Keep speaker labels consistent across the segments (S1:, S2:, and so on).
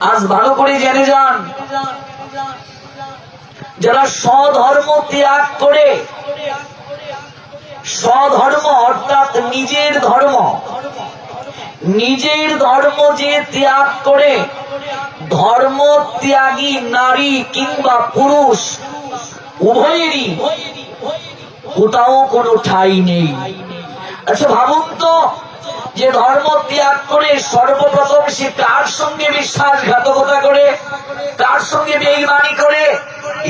S1: আজ ভালো করে জেনে যান, যারা স্বধর্ম ত্যাগ করে, স্বধর্ম অর্থাৎ নিজের ধর্ম যে ত্যাগ করে, ধর্ম ত্যাগী নারী কিংবা পুরুষ উভয়েরই কোথাও কোনো ঠাঁই নেই। আচ্ছা ভাবুন তো, যে ধর্ম ত্যাগ করে সর্বপ্রথম সে কার সঙ্গে বিশ্বাসঘাতকতা করে, কার সঙ্গে বেঈমানি করে?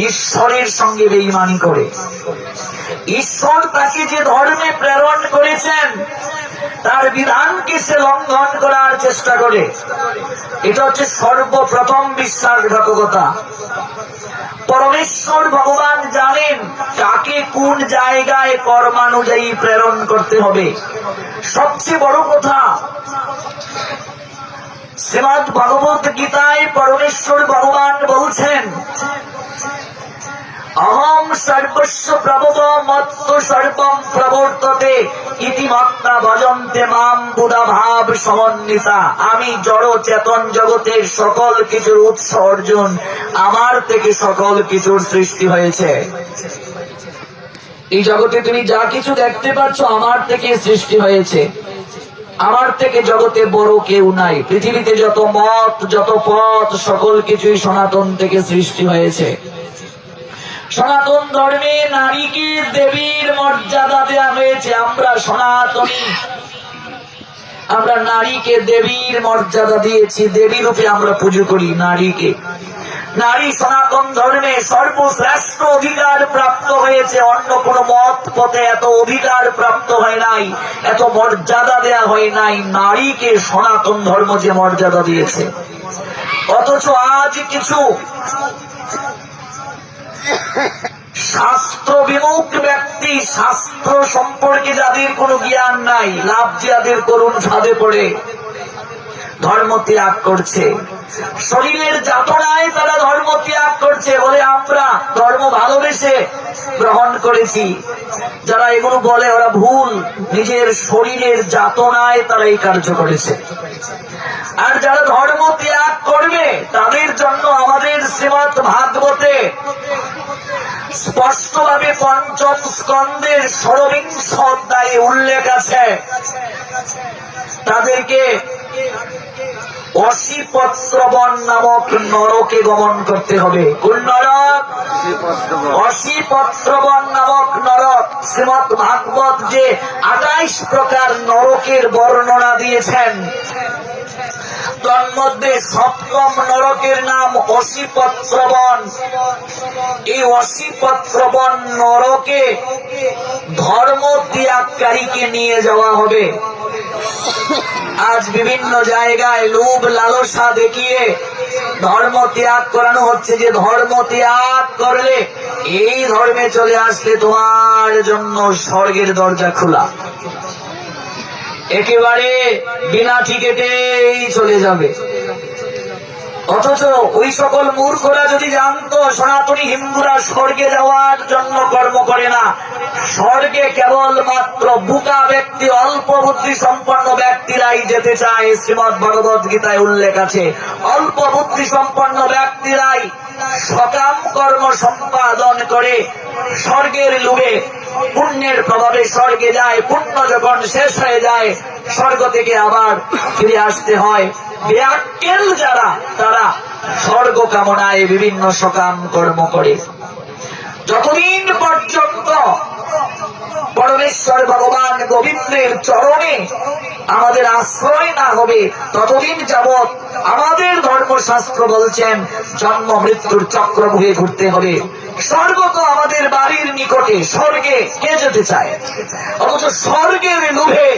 S1: ঈশ্বরের সঙ্গে বেঈমানি করে। ঈশ্বর তাকে যে ধর্মে প্রেরণ করেছেন তার বিধানকে সে লঙ্ঘন করার চেষ্টা করে। এটা হচ্ছে সর্বপ্রথম বিশ্বাসঘাতকতা। পরমেশ্বর ভগবান জানেন কাকে কোন জায়গায় কর্মানুযায়ী প্রেরণ করতে হবে। সবচেয়ে বড় কথা, শ্রীমদ্ ভগবত গীতায় পরমেশ্বর ভগবান বলছেন, অহম সর্বস্ব প্রভব মত্ত সর্বম প্রবর্ততে ইতি মত্তা ভজন্তে মাম বুধা ভাব সমন্বিতা। আমি জড় চেতন জগতের সকল কিছুর উৎস অর্জুন, আমার থেকে সকল কিছুর সৃষ্টি হয়েছে। এই জগতে তুমি যা কিছু দেখতে পাচ্ছ আমার থেকে সৃষ্টি হয়েছে। আমার থেকে জগতে বড় কেউ নাই। পৃথিবীতে যত মত, যত পথ, সকল কিছুই সনাতন থেকে সৃষ্টি হয়েছে। সনাতন ধর্মে নারীকে দেবীর মর্যাদা দেওয়া হয়েছে। আমরা সনাতনী, আমরা নারীকে দেবীর মর্যাদা দিয়েছি। দেবী রূপে আমরা পুজো করি নারীকে। নারী সনাতন ধর্মে সর্বশ্রেষ্ঠ অধিকার প্রাপ্ত হয়েছে। অন্য কোন মত পথে এত অধিকার প্রাপ্ত হয় নাই, এত মর্যাদা দেয়া হয় নাই। নারীকে সনাতন ধর্ম যে মর্যাদা দিয়েছে, অথচ আজ কিছু শাস্ত্র বিমুখ ব্যক্তি, শাস্ত্র সম্পর্কে যাদের কোনো জ্ঞান নাই, লাভ যাদের করুণ ফাঁদে পড়ে ধর্ম ত্যাগ করছে। শরীরের যাতনায় তারা ধর্ম ত্যাগ করছে বলে আমরা ধর্ম ভালোবেসে গ্রহণ করেছি। যারা এগুলো বলে ওরা ভুল। নিজের শরীরের যাতনায় তারা এই কার্য করেছে। আর যারা ধর্ম ত্যাগ করবে তাদের জন্য আমাদের শ্রীমদ্ ভাগবতে স্পষ্টভাবে পঞ্চম স্কন্ধের 16 অধ্যায়ে উল্লেখ আছে, তাদেরকে অশীপত্রবন নামক নরকে গমন করতে হবে। কোন নরক? অশীপত্রবন নামক নরক। শ্রীমদ্ ভাগবত যে 28 প্রকার নরকের বর্ণনা দিয়েছেন, তন্মধ্যে সপ্তম নরকের নাম অশীপত্রবন। এই অশীপত্রবন নরকে ধর্ম ত্যাগকারীকে নিয়ে যাওয়া হবে। আজ বিভিন্ন জায়গায় লোভ লালসা দেখিয়ে ধর্ম ত্যাগ করানো হচ্ছে, যে ধর্ম ত্যাগ করলে, এই ধর্মে চলে আসলে তোমার জন্য স্বর্গের দরজা খোলা, একেবারে বিনা টিকেটেই চলে যাবে। অথচ ওই সকল মূর্খরা যদি জানতো সনাতনী হিন্দুরা স্বর্গে যাওয়ার জন্য কর্ম করে না, স্বর্গে কেবল মাত্র বুকা ব্যক্তি, অল্প বুদ্ধি সম্পন্ন ব্যক্তিরাই যেতে চায়। শ্রীমদ্ ভগবত গীতায় উল্লেখ আছে, অল্প বুদ্ধি সম্পন্ন ব্যক্তিরাই সকাম কর্ম সম্পাদন করে স্বর্গের লোভে, পুণ্যের প্রভাবে স্বর্গে যায়। পুণ্য যখন শেষ হয়ে যায়, স্বর্গ থেকে আবার ফিরে আসতে হয়। ব্যাক্কেল যারা, তারা স্বর্গ কামনায় বিভিন্ন সকাম কর্ম করে। যতদিন পর্যন্ত পরমেশ্বর ভগবান গোবিন্দের চরণে আমাদের আশ্রয় না হবে, ততদিন যাবৎ আমাদের ধর্মশাস্ত্র বলছেন জন্ম মৃত্যুর চক্র বয়ে ঘুরতে হবে। স্বর্গ তো আমাদের বাড়ির নিকটে, স্বর্গে কে যেতে চায়? অথচ স্বর্গের লোভে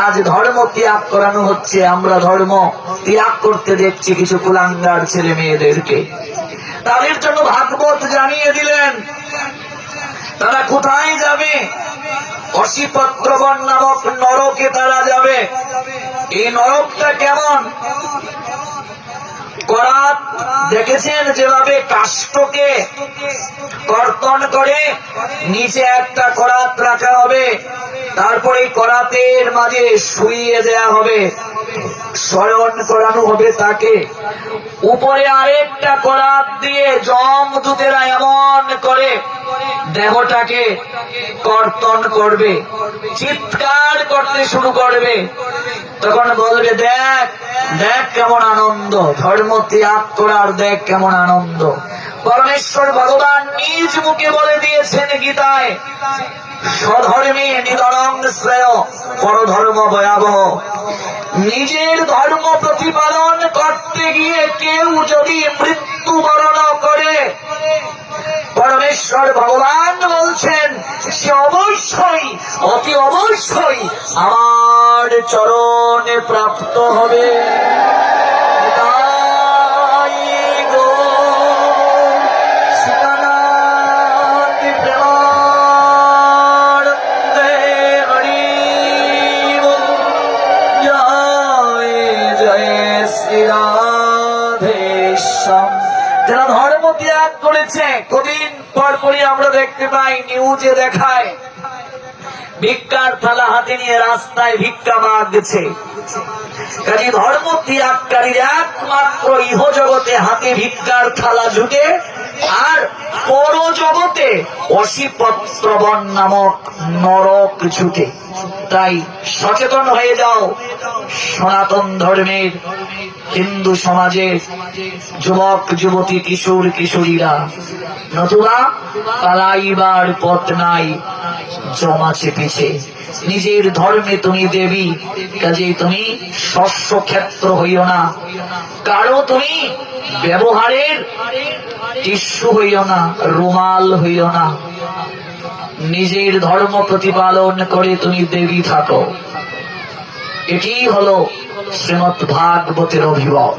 S1: আজ ধর্ম ত্যাগ করানো হচ্ছে। আমরা ধর্ম ত্যাগ করতে দেখছি কিছু কুলাঙ্গার ছেলে মেয়েদেরকে। তাদের জন্য ভাগবত জানিয়ে দিলেন তারা কোথায় যাবে। অশীপত্রবন নামক নরকে তারা যাবে। এই নরকটা কেমন? করাত দেখেছেন যেভাবে কাষ্ঠকে কর্তন করে নিচে একটা করাত রাখা হবে, তারপরে করাতের মাঝে শুইয়ে দেয়া হবে। শয়ন করানো হবে তাকে, উপরে আরেকটা করাত দিয়ে যমদূতেরা এমন করে দেহটাকে কর্তন করবে, চিৎকার করতে শুরু করবে। তখন বলবে, দেখ দেখ কেমন আনন্দ, ধর্ম ত্যাগ করার দেখ কেমন আনন্দ। পরমেশ্বর ভগবান নিজ মুখে বলে দিয়েছেন গীতায়, স্বধর্মে নিধনং শ্রেয় পরধর্ম ভয়াবহ। নিজের ধর্ম প্রতিপালন করতে গিয়ে কেউ যদি মৃত্যুবরণ করে, পরমেশ্বর ভগবান বলছেন সে অবশ্যই অতি অবশ্যই আমার চরণে প্রাপ্ত হবে। যারা ধর্ম ত্যাগ করেছে, কদিন পর পরই আমরা দেখতে পাই, নিউজে দেখায় ভিক্ষার থালা হাতে নিয়ে রাস্তায় ভিক্ষা মাগছে। কাজে ধর্ম ত্যাগকারীর একমাত্র ইহ জগতে হাতে ভিক্ষার থালা ঝুঁকে, আর পর জগতে অসিপত্রবন নামক নরক ঝুঁকে। তাই সচেতন হয়ে যাও, সনাতন ধর্মের হিন্দু সমাজের যুবক যুবতী কিশোর কিশোরীরা, নতুবা পালাইবার পথ নাই জমা চেপেছে। নিজের ধর্মে তুমি দেবী, কাজেই তুমি শস্য ক্ষেত্র হইও না, কারো তুমি ব্যবহারের টিস্যু হইও না, রুমাল হইও না। নিজের ধর্ম প্রতিপালন করে তুমি দেবী থাকো। এটি হলো শ্রীমদ্ ভাগবতের অভিমত।